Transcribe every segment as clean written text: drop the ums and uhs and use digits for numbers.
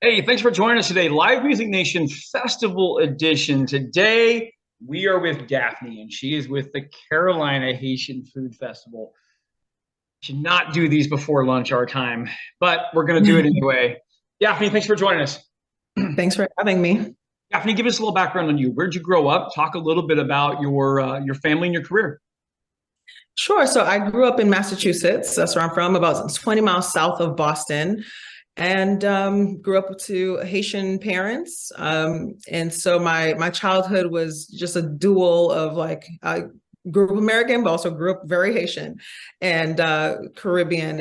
Hey, thanks for joining us today. Live Music Nation Festival Edition. Today, we are with Dafney, and she is with the Carolina Haitian Food Festival. Should not do these before lunch our time, but we're going to do it anyway. Dafney, thanks for joining us. Thanks for having me. Dafney, give us a little background on you. Where'd you grow up? Talk a little bit about your family and your career. Sure. So I grew up in Massachusetts. That's where I'm from, about 20 miles south of Boston, and grew up to Haitian parents. And so my childhood was just a duel of like I grew up American, but also grew up very Haitian and Caribbean,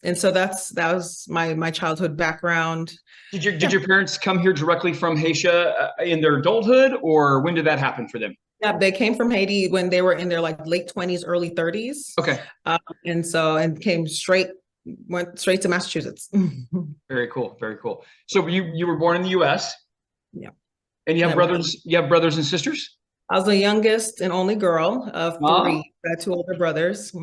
and so that was my childhood background. Did Yeah. your parents come here directly from Haiti in their adulthood, or when did that happen for them? Yeah, they came from Haiti when they were in their like late 20s, early 30s. Okay, And came went straight to Massachusetts. very cool, very cool. So you were born in the U.S. Yeah. and you And have I went to, brothers. You have brothers and sisters. I was the youngest and only girl of Oh, three. I had two older brothers.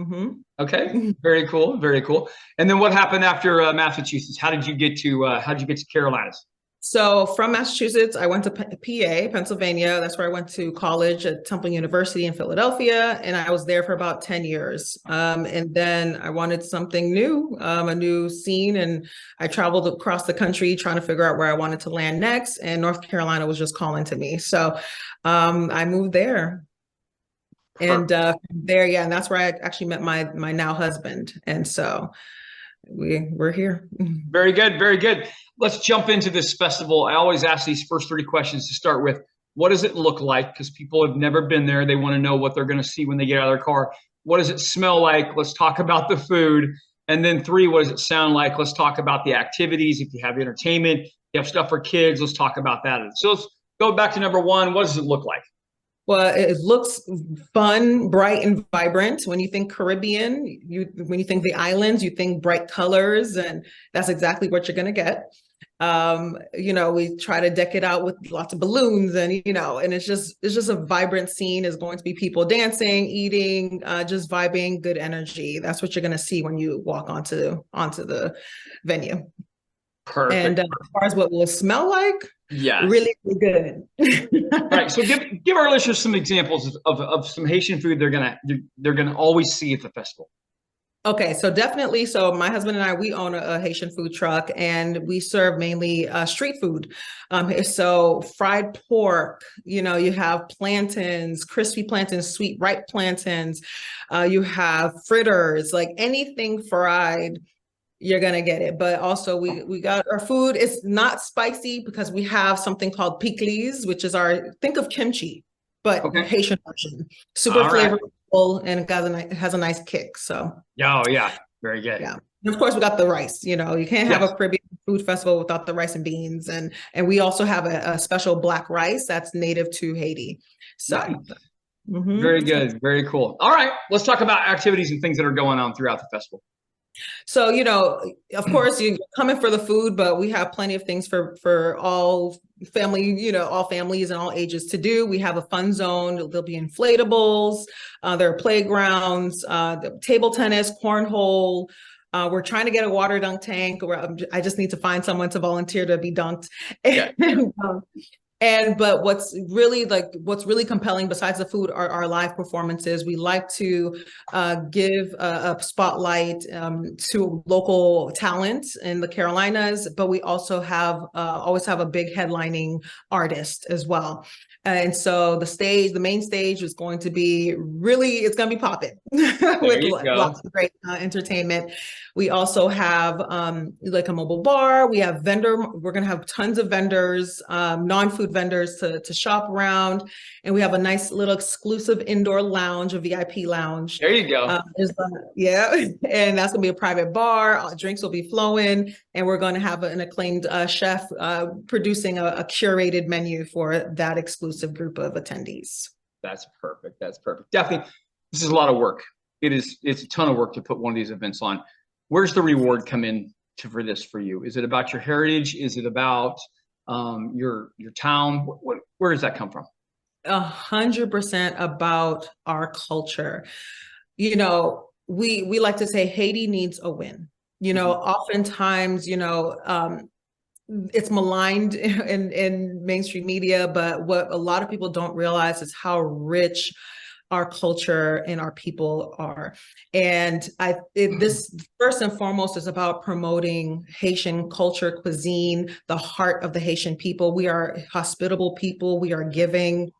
okay, very cool, very cool. And then what happened after Massachusetts? How did you get to Carolinas? So from Massachusetts, I went to PA, Pennsylvania. That's where I went to college at Temple University in Philadelphia, and I was there for about 10 years. And then I wanted something new, a new scene, and I traveled across the country trying to figure out where I wanted to land next. And North Carolina was just calling to me, so I moved there. And Perfect. from there, yeah, and that's where I actually met my now husband, and so we're here. Very good, very good. Let's jump into this festival. I always ask these first 30 questions to start with. What does it look like? Because people have never been there. They want to know what they're going to see when they get out of their car. What does it smell like? Let's talk about the food. And then three, what does it sound like? Let's talk about the activities. If you have entertainment, you have stuff for kids, let's talk about that. So let's go back to number one. What does it look like? Well, it looks fun, bright, and vibrant. When you think Caribbean, when you think the islands, you think bright colors, and that's exactly what you're going to get. We try to deck it out with lots of balloons, and it's just a vibrant scene. Is going to be people dancing, eating, just vibing, good energy. That's what you're going to see when you walk onto the venue. And Perfect. as far as what will it smell like, Yes. really, really All good. right. So give our listeners some examples of some Haitian food they're gonna always see at the festival. Okay, so definitely. So my husband and I, we own a Haitian food truck, and we serve mainly street food. So fried pork, you have plantains, crispy plantains, sweet ripe plantains. You have fritters, like anything fried, you're gonna get it. But also we got our food. It's not spicy because we have something called pickles, which is think of kimchi, but Okay. Haitian version. Super All right. flavorful, and it has a nice kick. So. Oh yeah. Very good. Yeah. And of course, we got the rice. You can't have Yes. a Caribbean food festival without the rice and beans. And we also have a special black rice that's native to Haiti. So, Nice. Very mhm. good. Very cool. All right. Let's talk about activities and things that are going on throughout the festival. So, of course, you're coming for the food, but we have plenty of things for all all families and all ages to do. We have a fun zone. There'll be inflatables. There are playgrounds, table tennis, cornhole. We're trying to get a water dunk tank. I just need to find someone to volunteer to be dunked. Yeah. But what's really compelling besides the food are our live performances. We like to give a spotlight to local talent in the Carolinas, but we also always have a big headlining artist as well. And so the main stage is going to be it's going to be popping There with you go. lots of great entertainment. We also have like a mobile bar. We're going to have tons of vendors, non-food vendors to shop around. And we have a nice little exclusive indoor lounge, a VIP lounge. There you go. Yeah. And that's going to be a private bar. Drinks will be flowing. And we're going to have an acclaimed chef producing a curated menu for that exclusive group of attendees. That's perfect. That's perfect. Definitely. This is a lot of work. It's a ton of work to put one of these events on. Where's the reward come in for this for you? Is it about your heritage? Is it about your town? Where does that come from? 100% about our culture. We like to say Haiti needs a win. Mhm. Oftentimes, it's maligned in mainstream media, but what a lot of people don't realize is how rich our culture and our people are. And this first and foremost is about promoting Haitian culture, cuisine, the heart of the Haitian people. We are hospitable people. We are giving.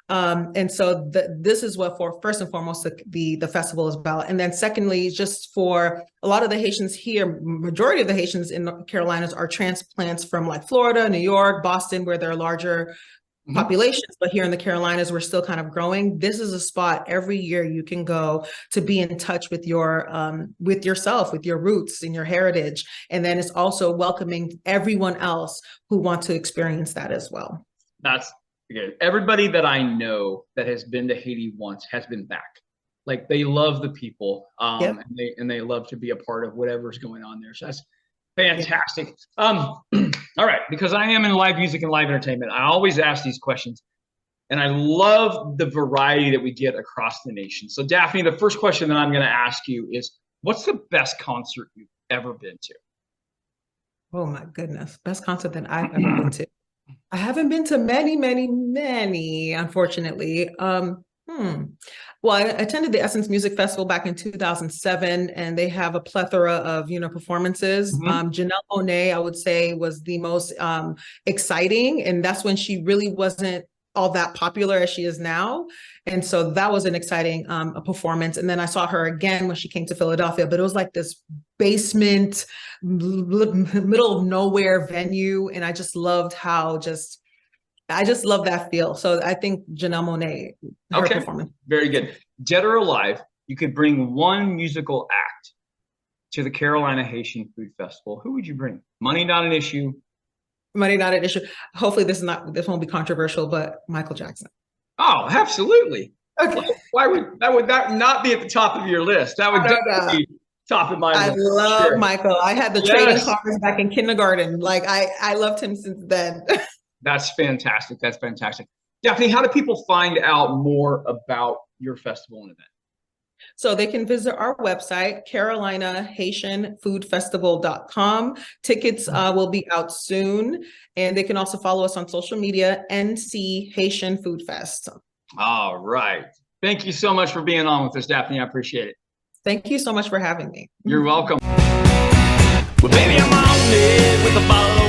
And so this is what, for first and foremost, the festival is about. And then secondly, just for a lot of the Haitians here, majority of the Haitians in the Carolinas are transplants from like Florida, New York, Boston, where there are larger populations, but here in the Carolinas, we're still kind of growing. This is a spot every year you can go to be in touch with with yourself, with your roots and your heritage. And then it's also welcoming everyone else who want to experience that as well. That's good. Everybody that I know that has been to Haiti once has been back. Like they love the people, Yep. and they love to be a part of whatever's going on there. So that's fantastic. All right, because I am in live music and live entertainment, I always ask these questions, and I love the variety that we get across the nation. So Dafney, the first question that I'm going to ask you is, what's the best concert you've ever been to? Oh my goodness, best concert that I've ever been to. I haven't been to many, unfortunately. Well, I attended the Essence Music Festival back in 2007, and they have a plethora of, performances. Janelle Monáe, I would say, was the most exciting, and that's when she really wasn't all that popular as she is now. And so that was an exciting performance. And then I saw her again when she came to Philadelphia, but it was like this basement, middle of nowhere venue. And I just loved I just love that feel. So I think Janelle Monáe, her performance. Very good. Dead or alive, you could bring one musical act to the Carolina Haitian Food Festival. Who would you bring? Money not an issue. Money not an issue. Hopefully this won't be controversial, but Michael Jackson. Oh, absolutely. Okay. Why would that not be at the top of your list? That would definitely be top of my list. I love Michael. I had the trading cards back in kindergarten. Like I loved him since then. That's fantastic. That's fantastic. Dafney, how do people find out more about your festival and event? So they can visit our website, CarolinaHaitianFoodFestival.com. Tickets will be out soon. And they can also follow us on social media, NC Haitian Food Fest. All right. Thank you so much for being on with us, Dafney. I appreciate it. Thank you so much for having me. You're welcome. Well, baby, I'm on it with a bottle